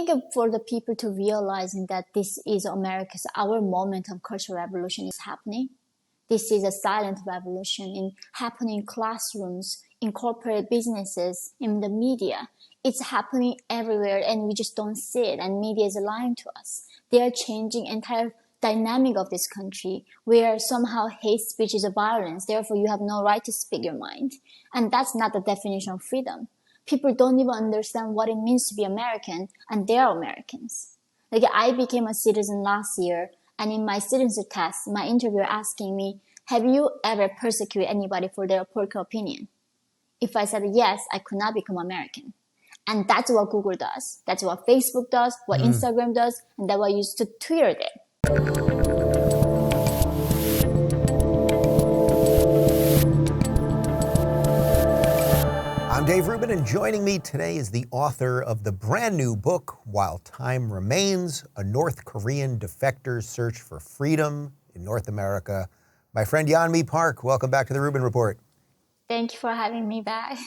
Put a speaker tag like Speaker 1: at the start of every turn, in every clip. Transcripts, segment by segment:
Speaker 1: think for the people to realizing that this is America's, our moment of cultural revolution is happening. This is a silent revolution happening in classrooms, in corporate businesses, in the media. It's happening everywhere and we just don't see it, and media is lying to us. They are changing entire dynamic of this country where somehow hate speech is a violence. Therefore, you have no right to speak your mind. And that's not the definition of freedom. People don't even understand what it means to be American, and they are Americans. Like, I became a citizen last year, and in my citizenship test, my interviewer asking me, have you ever persecuted anybody for their political opinion? If I said yes, I could not become American. And that's what Google does. That's what Facebook does, what Instagram does, and that's what Twitter did.
Speaker 2: I'm Dave Rubin, and joining me today is the author of the brand new book, While Time Remains, A North Korean Defector's Search for Freedom in North America. My friend Yeonmi Park, welcome back to the Rubin Report.
Speaker 1: Thank you for having me back.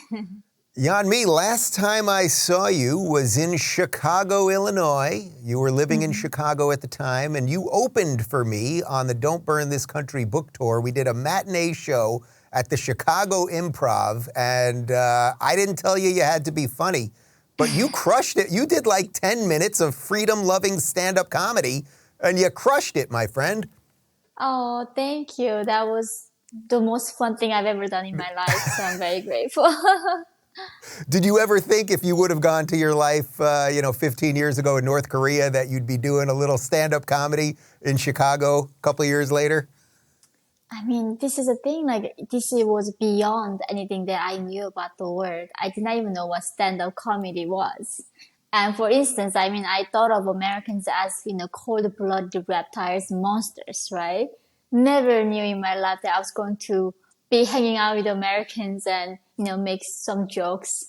Speaker 2: Yeonmi, last time I saw you was in Chicago, Illinois. You were living in Chicago at the time, and you opened for me on the Don't Burn This Country book tour. We did a matinee show at the Chicago Improv, and I didn't tell you had to be funny, but you crushed it. You did like 10 minutes of freedom-loving stand-up comedy, and you crushed it, my friend.
Speaker 1: Oh, thank you. That was the most fun thing I've ever done in my life, so I'm very grateful.
Speaker 2: Did you ever think if you would have gone to your life, 15 years ago in North Korea, that you'd be doing a little stand-up comedy in Chicago a couple of years later?
Speaker 1: I mean, this is a thing, like, this was beyond anything that I knew about the world. I did not even know what stand-up comedy was. And for instance, I mean, I thought of Americans as, cold-blooded reptiles, monsters, right? Never knew in my life that I was going to be hanging out with Americans and, make some jokes.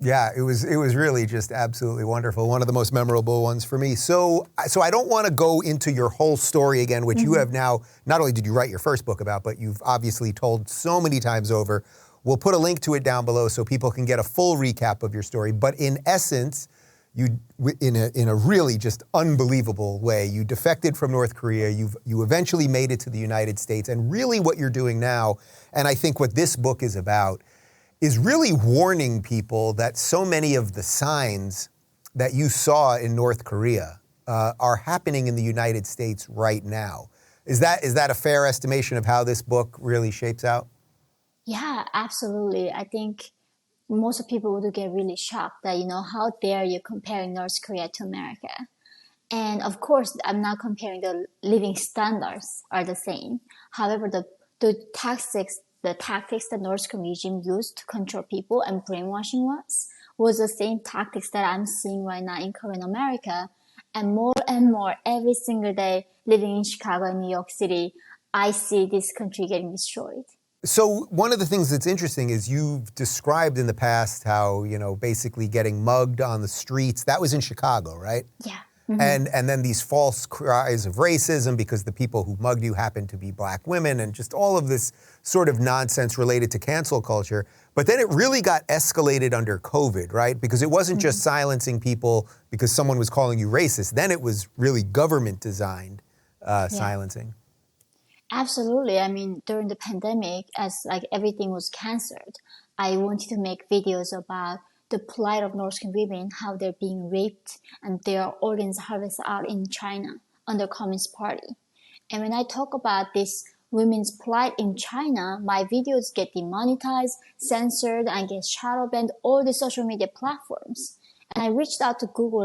Speaker 2: Yeah, it was really just absolutely wonderful. One of the most memorable ones for me. So I don't want to go into your whole story again, which you have now, not only did you write your first book about, but you've obviously told so many times over. We'll put a link to it down below so people can get a full recap of your story. But in essence, you, in a really just unbelievable way, you defected from North Korea. You eventually made it to the United States. And really what you're doing now, and I think what this book is about, is really warning people that so many of the signs that you saw in North Korea are happening in the United States right now. Is that a fair estimation of how this book really shapes out?
Speaker 1: Yeah, absolutely. I think most people would get really shocked that, how dare you comparing North Korea to America? And of course, I'm not comparing the living standards are the same. However, the tactics that North Korean regime used to control people and brainwashing was the same tactics that I'm seeing right now in Korean America. And more every single day living in Chicago and New York City, I see this country getting destroyed.
Speaker 2: So one of the things that's interesting is you've described in the past how, basically getting mugged on the streets, that was in Chicago, right?
Speaker 1: Yeah.
Speaker 2: And then these false cries of racism because the people who mugged you happened to be black women, and just all of this sort of nonsense related to cancel culture. But then it really got escalated under COVID, right? Because it wasn't just silencing people because someone was calling you racist. Then it was really government designed silencing.
Speaker 1: Absolutely. I mean, during the pandemic, as everything was canceled, I wanted to make videos about the plight of North Korean women, how they're being raped and their organs harvested out in China under Communist Party. And when I talk about this women's plight in China, my videos get demonetized, censored, and get shadow banned all the social media platforms. And I reached out to Google,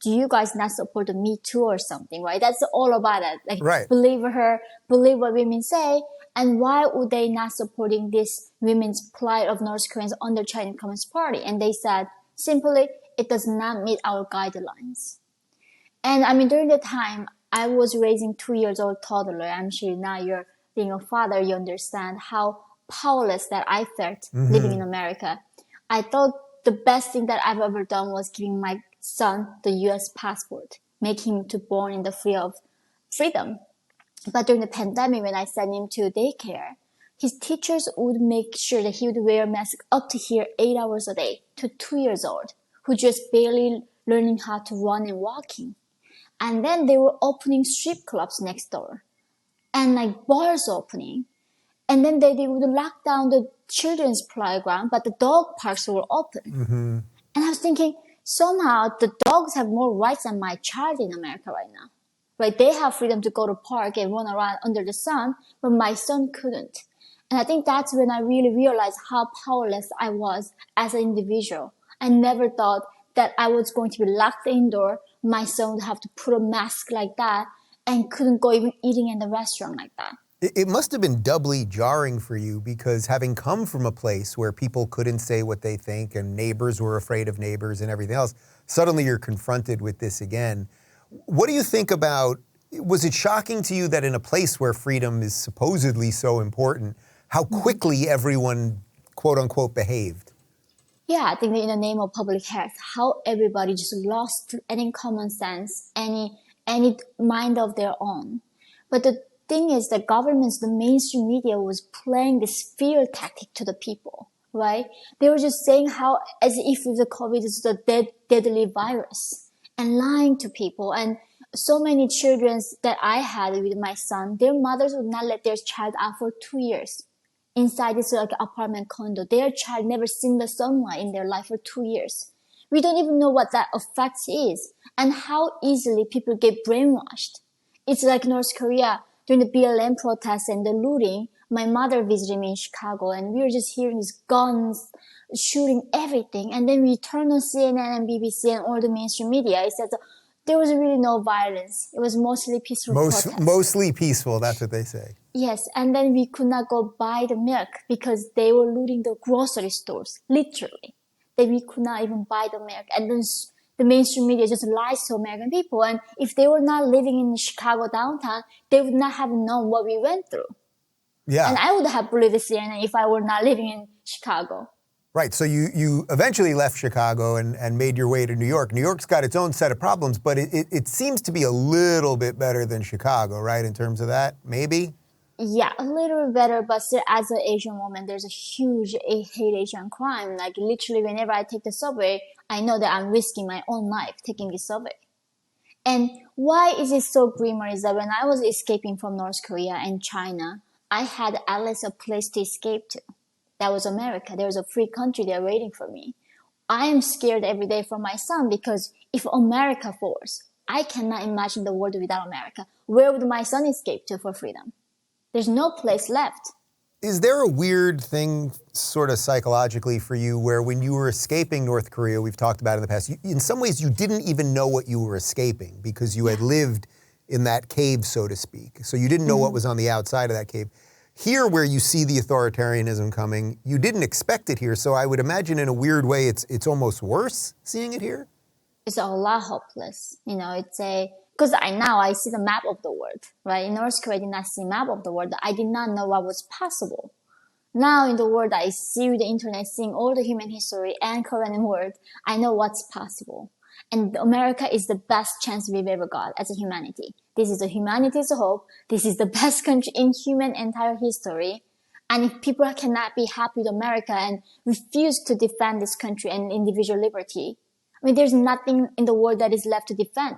Speaker 1: do you guys not support the Me Too or something, right? That's all about it.
Speaker 2: Right.
Speaker 1: Believe her, believe what women say. And why would they not supporting this women's plight of North Koreans under Chinese Communist Party? And they said, simply, it does not meet our guidelines. And I mean, during that time, I was raising 2-year-old toddler. I'm sure now you're being a father, you understand how powerless that I felt living in America. I thought the best thing that I've ever done was giving my son the U.S. passport, make him to born in the freedom. But during the pandemic, when I sent him to daycare, his teachers would make sure that he would wear a mask up to here 8 hours a day to 2 years old, who just barely learning how to run and walking. And then they were opening strip clubs next door and like bars opening. And then they would lock down the children's playground, but the dog parks were open.
Speaker 2: Mm-hmm.
Speaker 1: And I was thinking, somehow the dogs have more rights than my child in America right now. Right? They have freedom to go to park and run around under the sun, but my son couldn't. And I think that's when I really realized how powerless I was as an individual. I never thought that I was going to be locked indoor. My son would have to put a mask like that and couldn't go even eating in the restaurant like that.
Speaker 2: It must have been doubly jarring for you because having come from a place where people couldn't say what they think and neighbors were afraid of neighbors and everything else, suddenly you're confronted with this again. What do you think about, was it shocking to you that in a place where freedom is supposedly so important, how quickly everyone, quote unquote, behaved?
Speaker 1: Yeah, I think that in the name of public health, how everybody just lost any common sense, any mind of their own. But the thing is, the governments, the mainstream media was playing this fear tactic to the people, right? They were just saying how, as if the COVID is the deadly virus and lying to people. And so many children that I had with my son, their mothers would not let their child out for 2 years inside this like apartment condo. Their child never seen the sunlight in their life for 2 years. We don't even know what that effect is and how easily people get brainwashed. It's like North Korea during the BLM protests and the looting. My mother visited me in Chicago and we were just hearing these guns shooting everything. And then we turned on CNN and BBC and all the mainstream media. It said there was really no violence. It was mostly peaceful protests.
Speaker 2: Mostly peaceful, that's what they say.
Speaker 1: Yes, and then we could not go buy the milk because they were looting the grocery stores, literally. Then we could not even buy the milk. And then the mainstream media just lies to American people. And if they were not living in Chicago downtown, they would not have known what we went through.
Speaker 2: Yeah.
Speaker 1: And I would have believed CNN if I were not living in Chicago.
Speaker 2: Right. So you eventually left Chicago and made your way to New York. New York's got its own set of problems, but it seems to be a little bit better than Chicago, right, in terms of that, maybe?
Speaker 1: Yeah, a little bit better, but still, as an Asian woman, there's a huge hate Asian crime. Like, literally, whenever I take the subway, I know that I'm risking my own life taking the subway. And why is it so grimmer is that when I was escaping from North Korea and China, I had at least a place to escape to. That was America. There was a free country there waiting for me. I am scared every day for my son because if America falls, I cannot imagine the world without America. Where would my son escape to for freedom? There's no place left.
Speaker 2: Is there a weird thing sort of psychologically for you where when you were escaping North Korea, we've talked about in the past, in some ways you didn't even know what you were escaping because you had lived in that cave, so to speak. So you didn't know what was on the outside of that cave. Here, where you see the authoritarianism coming, you didn't expect it here. So I would imagine in a weird way, it's almost worse seeing it here.
Speaker 1: It's a lot hopeless. Because I see the map of the world, right? In North Korea, I did not see a map of the world. I did not know what was possible. Now in the world, I see with the internet, seeing all the human history and Korean world, I know what's possible. And America is the best chance we've ever got as a humanity. This is the humanity's hope. This is the best country in human entire history. And if people cannot be happy with America and refuse to defend this country and individual liberty, there's nothing in the world that is left to defend.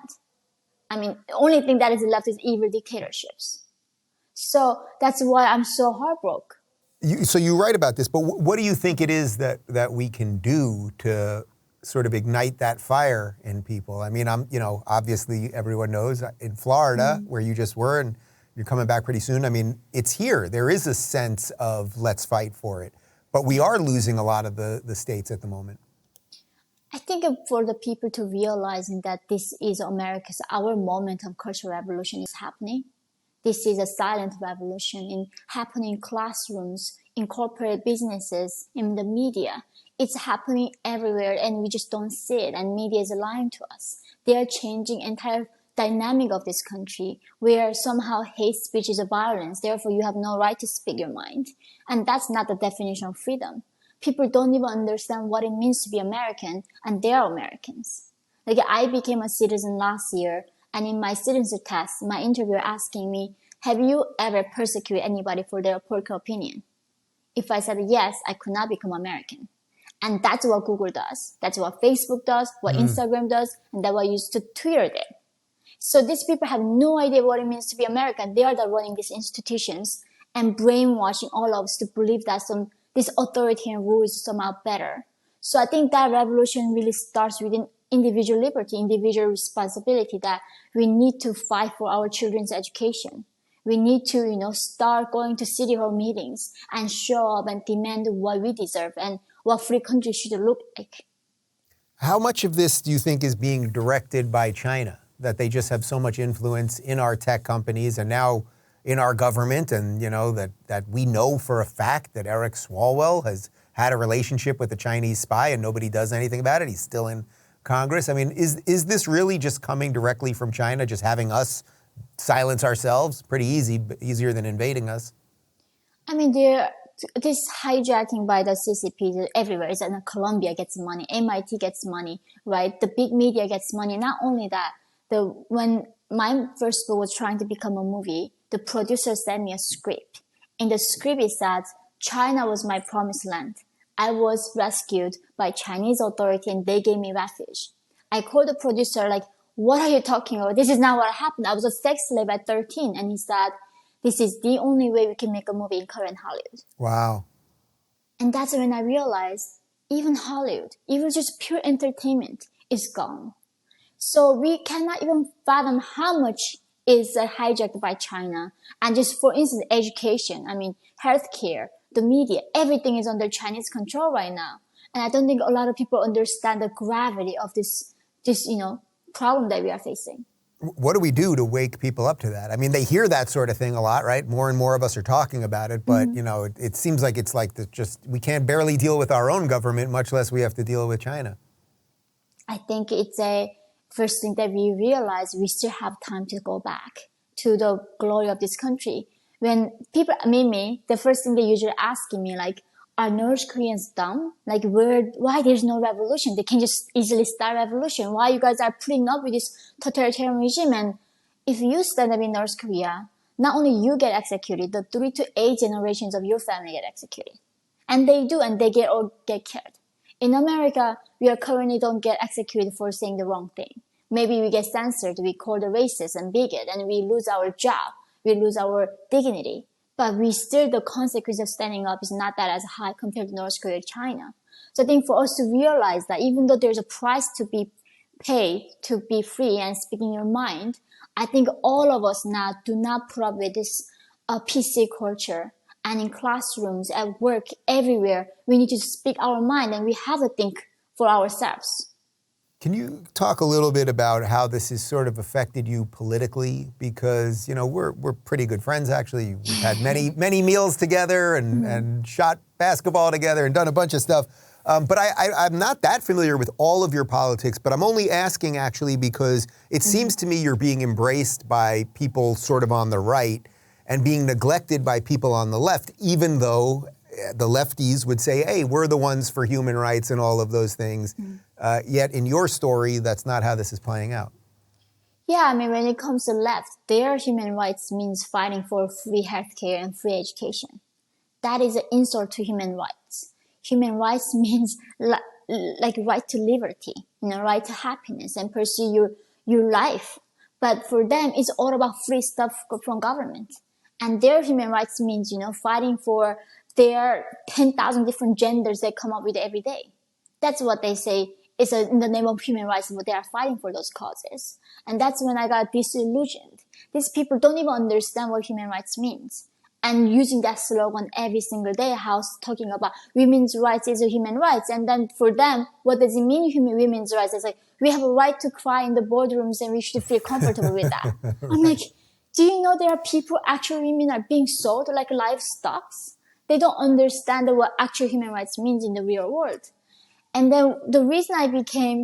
Speaker 1: The only thing that is left is evil dictatorships. So that's why I'm so heartbroken.
Speaker 2: So you write about this, but what do you think it is that we can do to sort of ignite that fire in people? Obviously everyone knows in Florida, where you just were, and you're coming back pretty soon. It's here. There is a sense of let's fight for it. But we are losing a lot of the states at the moment.
Speaker 1: I think for the people to realizing that this is our moment of cultural revolution is happening. This is a silent revolution happening in classrooms, in corporate businesses, in the media. It's happening everywhere and we just don't see it, and media is lying to us. They are changing entire dynamic of this country where somehow hate speech is a violence. Therefore, you have no right to speak your mind. And that's not the definition of freedom. People don't even understand what it means to be American, and they are Americans. I became a citizen last year, and in my citizenship test, my interviewer asking me, have you ever persecuted anybody for their political opinion? If I said yes, I could not become American. And that's what Google does. That's what Facebook does, what Instagram does, and that's what used to Twitter did. So these people have no idea what it means to be American. They are the running these institutions and brainwashing all of us to believe that this authoritarian rule is somehow better. So I think that revolution really starts within individual liberty, individual responsibility, that we need to fight for our children's education. We need to, start going to city hall meetings and show up and demand what we deserve and what free country should look like.
Speaker 2: How much of this do you think is being directed by China? That they just have so much influence in our tech companies and now in our government, and that we know for a fact that Eric Swalwell has had a relationship with a Chinese spy and nobody does anything about it. He's still in Congress. I mean, is this really just coming directly from China, just having us silence ourselves? Pretty easy, but easier than invading us.
Speaker 1: I mean, this hijacking by the CCP everywhere. Is that Columbia gets money, MIT gets money, right? The big media gets money. Not only that, when my first book was trying to become a movie, the producer sent me a script. In the script, it said, China was my promised land. I was rescued by Chinese authority and they gave me refuge. I called the producer like, what are you talking about? This is not what happened. I was a sex slave at 13. And he said, this is the only way we can make a movie in current Hollywood.
Speaker 2: Wow.
Speaker 1: And that's when I realized even Hollywood, even just pure entertainment, is gone. So we cannot even fathom how much is hijacked by China. And just for instance, education, healthcare, the media, everything is under Chinese control right now. And I don't think a lot of people understand the gravity of this problem that we are facing.
Speaker 2: What do we do to wake people up to that? I mean, they hear that sort of thing a lot, right? More and more of us are talking about it, but it seems like it's like we can't barely deal with our own government, much less we have to deal with China.
Speaker 1: I think it's a first thing that we realize we still have time to go back to the glory of this country. When people meet me, the first thing they usually ask me, like, are North Koreans dumb? Like, why there's no revolution? They can just easily start revolution. Why you guys are putting up with this totalitarian regime? And if you stand up in North Korea, not only you get executed, the 3 to 8 generations of your family get executed. And they do, and they get killed. In America, we currently don't get executed for saying the wrong thing. Maybe we get censored, we called a racist and bigot, and we lose our job, we lose our dignity. But the consequence of standing up is not that as high compared to North Korea or China. So I think for us to realize that even though there's a price to be paid to be free and speaking your mind, I think all of us now do not put up with this PC culture. And in classrooms, at work, everywhere, we need to speak our mind and we have to think for ourselves.
Speaker 2: Can you talk a little bit about how this has sort of affected you politically? Because, we're pretty good friends, actually. We've had many meals together and shot basketball together and done a bunch of stuff. But I'm not that familiar with all of your politics, but I'm only asking, actually, because it seems to me you're being embraced by people sort of on the right and being neglected by people on the left, even though the lefties would say, hey, we're the ones for human rights and all of those things. Yet in your story, that's not how this is playing out.
Speaker 1: Yeah, when it comes to left, their human rights means fighting for free healthcare and free education. That is an insult to human rights. Human rights means like right to liberty, right to happiness and pursue your life. But for them, it's all about free stuff from government. And their human rights means, fighting for their 10,000 different genders they come up with every day. That's what they say is in the name of human rights, but they are fighting for those causes. And that's when I got disillusioned. These people don't even understand what human rights means. And using that slogan every single day, talking about women's rights is a human rights. And then for them, what does it mean, women's rights? It's like, we have a right to cry in the boardrooms and we should feel comfortable with that. Right. I'm like, do you know there are people, actual women are being sold like livestock? They don't understand what actual human rights means in the real world. And then the reason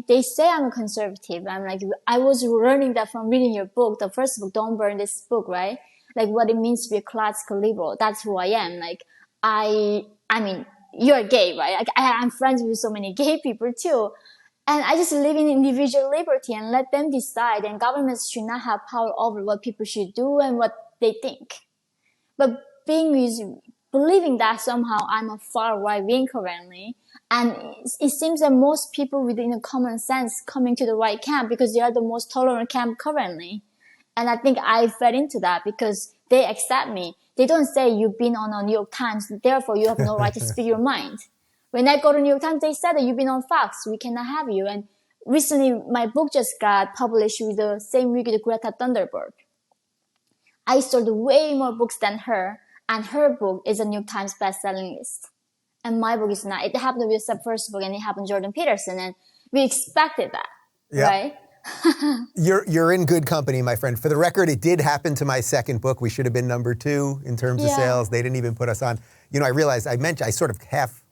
Speaker 1: they say I'm a conservative. I was learning that from reading your book, the first book, Don't Burn This Book, right? Like what it means to be a classical liberal. That's who I am. You're gay, right? I'm friends with so many gay people too. And I just live in individual liberty and let them decide. And governments should not have power over what people should do and what they think. But believing that somehow I'm a far right wing currently, And it seems that most people within a common sense coming to the right camp because they are the most tolerant camp currently. And I think I fed into that because they accept me. They don't say you've been on a New York Times, therefore you have no right to speak your mind. When I go to New York Times, they said that you've been on Fox, we cannot have you. And recently, my book just got published with the same week with Greta Thunberg. I sold way more books than her, and her book is a New York Times best-selling list. And my book is not. It happened with the first book, and it happened to Jordan Peterson, and we expected that, right?
Speaker 2: You're in good company, my friend. For the record, it did happen to my second book. We should have been number 2 in terms of sales. They didn't even put us on. You know, I realized I sort of half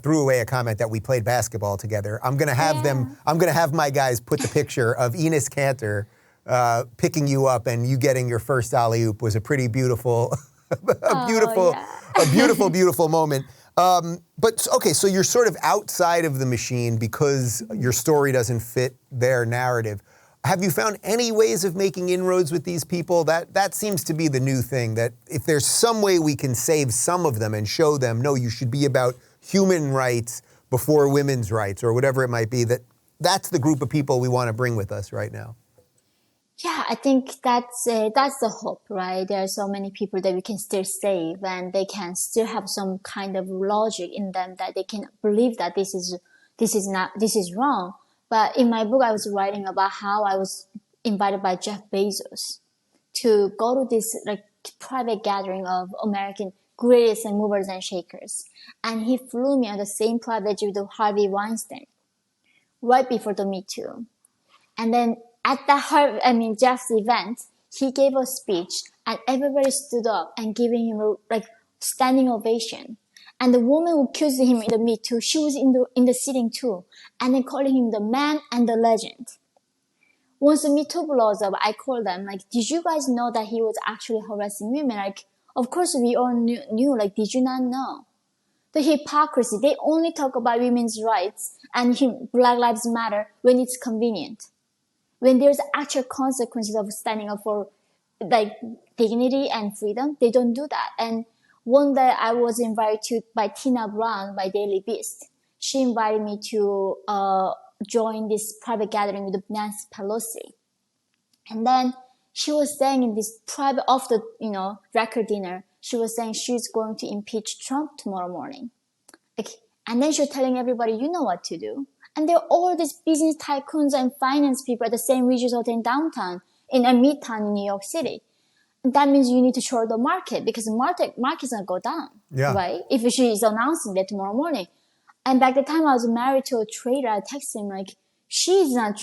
Speaker 2: threw away a comment that we played basketball together. I'm going to have I'm going to have my guys put the picture of Enes Kanter picking you up and you getting your first alley-oop was a pretty beautiful, beautiful moment. But okay, so you're sort of outside of the machine because your story doesn't fit their narrative. Have you found any ways of making inroads with these people? That seems to be the new thing, that if there's some way we can save some of them and show them, no, you should be about human rights before women's rights or whatever it might be, that's the group of people we want to bring with us right now.
Speaker 1: Yeah, I think that's the hope, right? There are so many people that we can still save, and they can still have some kind of logic in them that they can believe that this is wrong. But in my book, I was writing about how I was invited by Jeff Bezos to go to this like private gathering of American greatest and movers and shakers, and he flew me on the same private jet with Harvey Weinstein right before the Me Too, and then at Jeff's event, he gave a speech and everybody stood up and giving him a standing ovation. And the woman who accused him in the Me Too, she was in the sitting too, and then calling him the man and the legend. Once the Me Too blows up, I called them did you guys know that he was actually harassing women? Of course we all knew. Did you not know? The hypocrisy. They only talk about women's rights and Black Lives Matter when it's convenient. When there's actual consequences of standing up for dignity and freedom, they don't do that. And one day I was invited by Tina Brown by Daily Beast. She invited me to join this private gathering with Nancy Pelosi. And then she was saying in this private, off the record dinner, she was saying she's going to impeach Trump tomorrow morning. And then she was telling everybody, you know what to do. And there are all these business tycoons and finance people at the same Regis Hotel in downtown, in a midtown in New York City. And that means you need to short the market because the market's going to go down, right? If she is announcing that tomorrow morning. And back the time I was married to a trader, I texted him she's not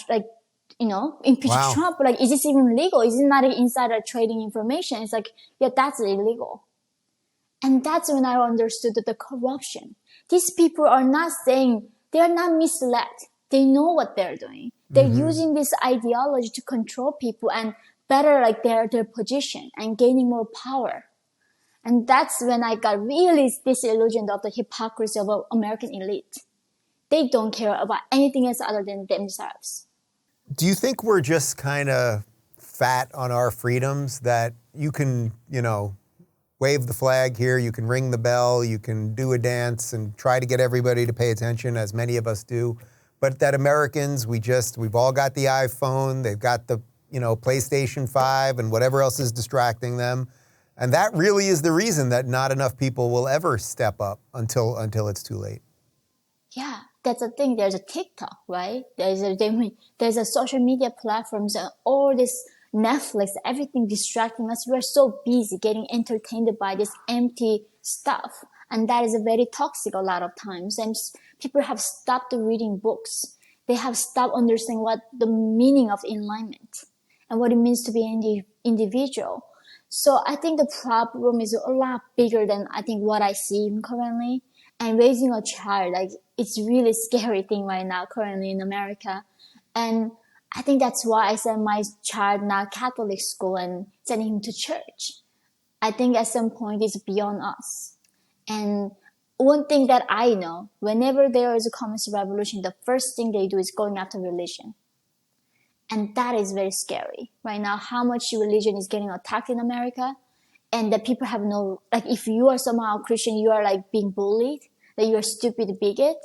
Speaker 1: impeach Trump. Is this even legal? Is it not insider trading information? It's that's illegal. And that's when I understood that the corruption. These people are not saying, they are not misled. They know what they're doing. They're using this ideology to control people and better their position and gaining more power. And that's when I got really disillusioned of the hypocrisy of American elite. They don't care about anything else other than themselves.
Speaker 2: Do you think we're just kind of fat on our freedoms that you can, wave the flag here, you can ring the bell, you can do a dance and try to get everybody to pay attention, as many of us do. But that Americans, we've all got the iPhone, they've got the, PlayStation 5 and whatever else is distracting them. And that really is the reason that not enough people will ever step up until it's too late.
Speaker 1: Yeah, that's the thing. There's a TikTok, right? There's a social media platforms and all this Netflix, everything distracting us. We're so busy getting entertained by this empty stuff. And that is very toxic a lot of times. And people have stopped reading books. They have stopped understanding what the meaning of enlightenment and what it means to be an individual. So I think the problem is a lot bigger than I think what I see currently. And raising a child, it's really scary thing right now currently in America. And I think that's why I sent my child now Catholic school and sending him to church. I think at some point it's beyond us. And one thing that I know, whenever there is a communist revolution, the first thing they do is going after religion. And that is very scary. Right now, how much religion is getting attacked in America, and that people have no, if you are somehow Christian, you are being bullied. that you're a stupid bigot.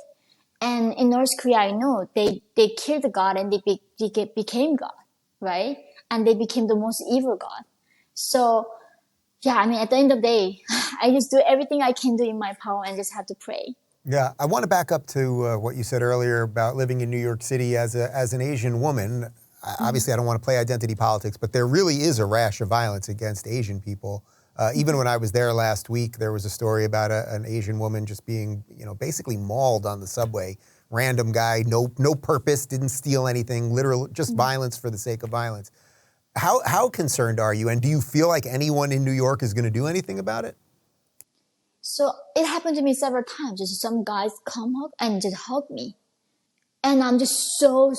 Speaker 1: And in North Korea, I know they killed God and they became God, right? And they became the most evil God. So, yeah, I mean, at the end of the day, I just do everything I can do in my power and just have to pray.
Speaker 2: Yeah, I want to back up to what you said earlier about living in New York City as an Asian woman. Obviously, I don't want to play identity politics, but there really is a rash of violence against Asian people. Even when I was there last week, there was a story about an Asian woman just being, basically mauled on the subway. Random guy, no purpose, didn't steal anything, literally just violence for the sake of violence. How concerned are you? And do you feel like anyone in New York is going to do anything about it?
Speaker 1: So it happened to me several times. Just some guys come up and just hug me. And I'm just so,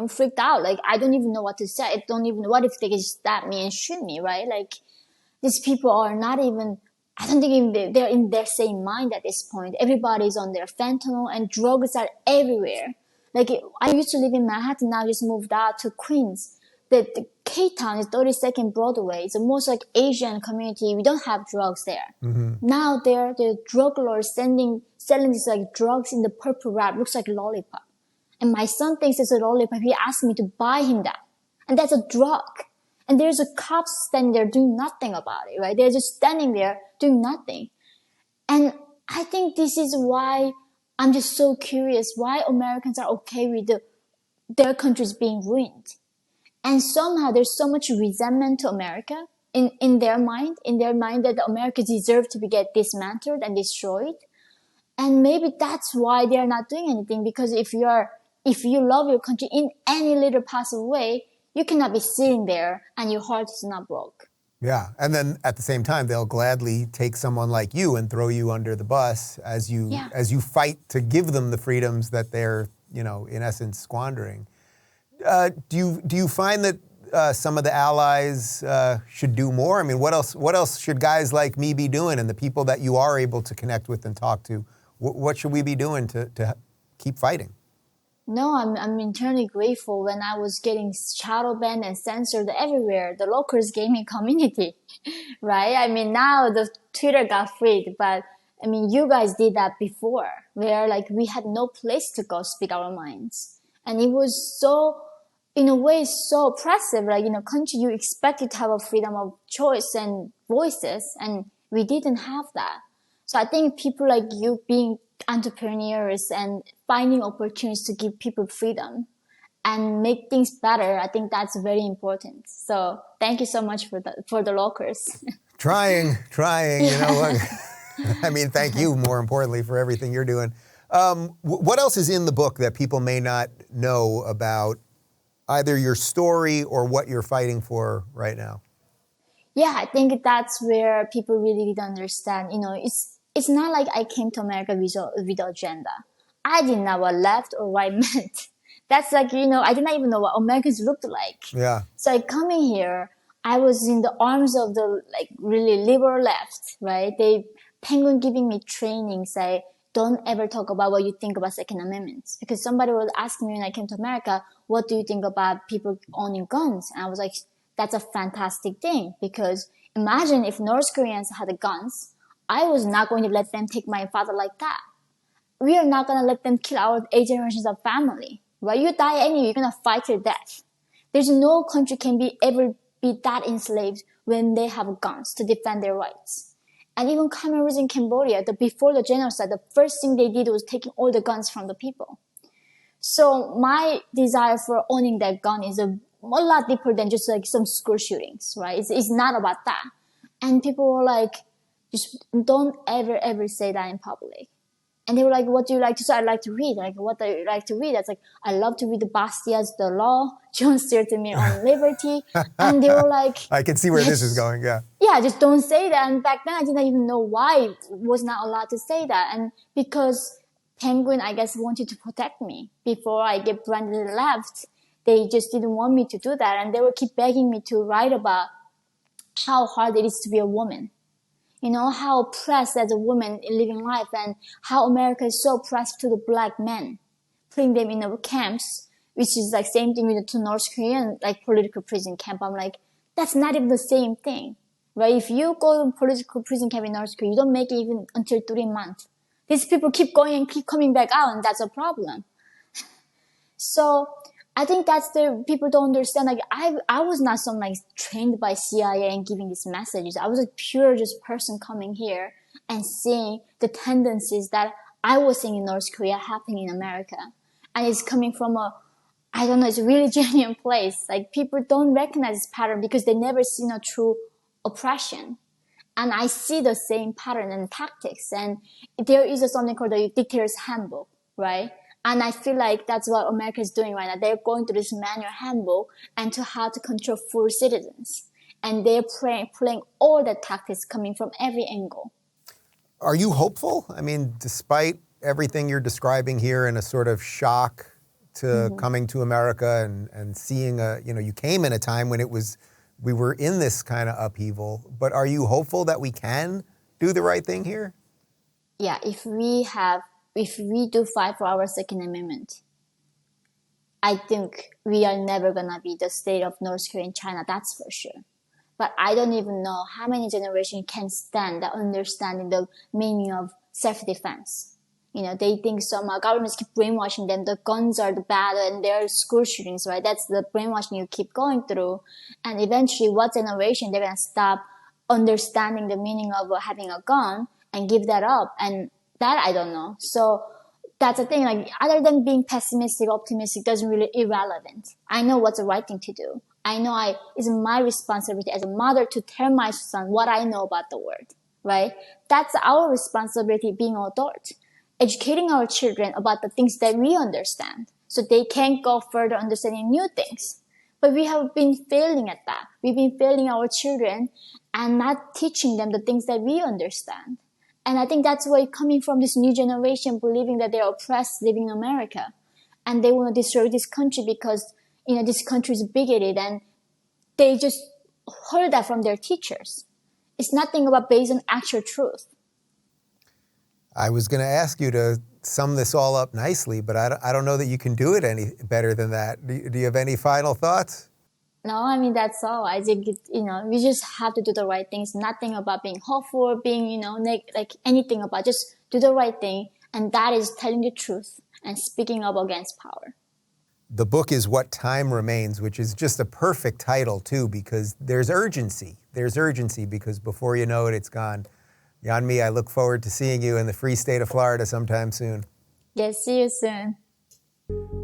Speaker 1: freaked out. Like, I don't even know what to say. I don't even know what if they just stab me and shoot me, right? Like, these people are not even, I don't think even they're in their same mind at this point. Everybody's on their fentanyl and drugs are everywhere. Like, I used to live in Manhattan, now I just moved out to Queens. The K-Town is 32nd Broadway. It's the most like Asian community. We don't have drugs there. Mm-hmm. Now the drug lords selling these like drugs in the purple wrap, looks like a lollipop. And my son thinks it's a lollipop. He asked me to buy him that. And that's a drug. And there's a cop standing there doing nothing about it, right? They're just standing there doing nothing. And I think this is why I'm just so curious why Americans are okay with their countries being ruined. And somehow there's so much resentment to America in their mind that America deserves to get dismantled and destroyed. And maybe that's why they're not doing anything, because if you love your country in any little possible way, you cannot be sitting there and your heart is not broke.
Speaker 2: Yeah, and then at the same time, they'll gladly take someone like you and throw you under the bus as you fight to give them the freedoms that they're, in essence, squandering. Do you find that some of the allies should do more? I mean, what else should guys like me be doing, and the people that you are able to connect with and talk to? What should we be doing to keep fighting?
Speaker 1: No, I'm internally grateful. When I was getting shadow banned and censored everywhere, the locals gaming community, right? I mean, now the Twitter got freed, but I mean, you guys did that before, where like we had no place to go speak our minds, and it was so, in a way, so oppressive. Like in a country, you expected to have a freedom of choice and voices, and we didn't have that. So I think people like you being entrepreneurs and finding opportunities to give people freedom and make things better, I think that's very important. So thank you so much for the locals.
Speaker 2: Trying, I mean, thank you more importantly for everything you're doing. What else is in the book that people may not know about either your story or what you're fighting for right now?
Speaker 1: Yeah, I think that's where people really did understand. It's not like I came to America with an agenda. I didn't know what left or right meant. That's like, I did not even know what Americans looked like.
Speaker 2: Yeah.
Speaker 1: So coming here, I was in the arms of the like really liberal left, right? Penguin giving me training, say, don't ever talk about what you think about Second Amendment. Because somebody was asking me when I came to America, what do you think about people owning guns? And I was like, that's a fantastic thing. Because imagine if North Koreans had guns, I was not going to let them take my father like that. We are not going to let them kill our 8 generations of family, right? You die anyway, you're going to fight your death. There's no country can ever be that enslaved when they have guns to defend their rights. And even Cameroon and Cambodia, before the genocide, the first thing they did was taking all the guns from the people. So my desire for owning that gun is a lot deeper than just like some school shootings, right? It's not about that. And people were like, just don't ever say that in public. And they were like, what do you like to say? I like to read. Like, what do you like to read? It's like, I love to read the Bastiat's The Law, John Stuart Mill on Liberty. And they were like,
Speaker 2: I can see where this is going, yeah.
Speaker 1: Yeah, just don't say that. And back then, I didn't even know why I was not allowed to say that. And because Penguin, I guess, wanted to protect me before I get branded left, they just didn't want me to do that. And they would keep begging me to write about how hard it is to be a woman. How oppressed as a woman in living life, and how America is so oppressed to the black men, putting them in the camps, which is like same thing with the North Korean like political prison camp. I'm like, that's not even the same thing, right? If you go to political prison camp in North Korea, you don't make it even until 3 months. These people keep going and keep coming back out, and that's a problem. So I think that's the people don't understand. Like I was not some like trained by CIA and giving these messages. I was a pure just person coming here and seeing the tendencies that I was seeing in North Korea happening in America, and it's coming from I don't know, it's a really genuine place. Like people don't recognize this pattern because they never seen a true oppression. And I see the same pattern and tactics. And there is something called the Dictator's Handbook, right? And I feel like that's what America is doing right now. They're going through this manual handbook and to how to control full citizens. And they're playing all the tactics coming from every angle.
Speaker 2: Are you hopeful? I mean, despite everything you're describing here and a sort of shock to coming to America and seeing you came in a time when we were in this kind of upheaval, but are you hopeful that we can do the right thing here?
Speaker 1: Yeah, if we do fight for our Second Amendment, I think we are never gonna be the state of North Korea and China, that's for sure. But I don't even know how many generations can stand that understanding the meaning of self-defense. They think some governments keep brainwashing them. The guns are the bad and they're school shootings, right? That's the brainwashing you keep going through. And eventually, what generation they're going to stop understanding the meaning of having a gun and give that up? And that I don't know. So that's the thing. Like, other than being pessimistic, optimistic doesn't really irrelevant. I know what's the right thing to do. I know it's my responsibility as a mother to tell my son what I know about the world, right? That's our responsibility being an adult. Educating our children about the things that we understand so they can go further understanding new things. But we have been failing at that. We've been failing our children and not teaching them the things that we understand. And I think that's where it's coming from, this new generation believing that they're oppressed living in America. And they want to destroy this country because, this country is bigoted, and they just heard that from their teachers. It's nothing about based on actual truth.
Speaker 2: I was going to ask you to sum this all up nicely, but I don't know that you can do it any better than that. Do you have any final thoughts?
Speaker 1: No, I mean, that's all. I think, we just have to do the right things. Nothing about being hopeful, being, like anything about just do the right thing. And that is telling the truth and speaking up against power.
Speaker 2: The book is What Time Remains, which is just a perfect title, too, because there's urgency. There's urgency because before you know it, it's gone. Yeonmi, I look forward to seeing you in the free state of Florida sometime soon.
Speaker 1: Yes, see you soon.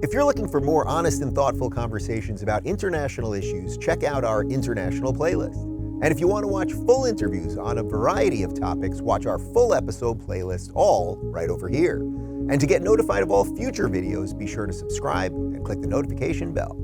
Speaker 2: If you're looking for more honest and thoughtful conversations about international issues, check out our international playlist. And if you want to watch full interviews on a variety of topics, watch our full episode playlist, all right over here. And to get notified of all future videos, be sure to subscribe and click the notification bell.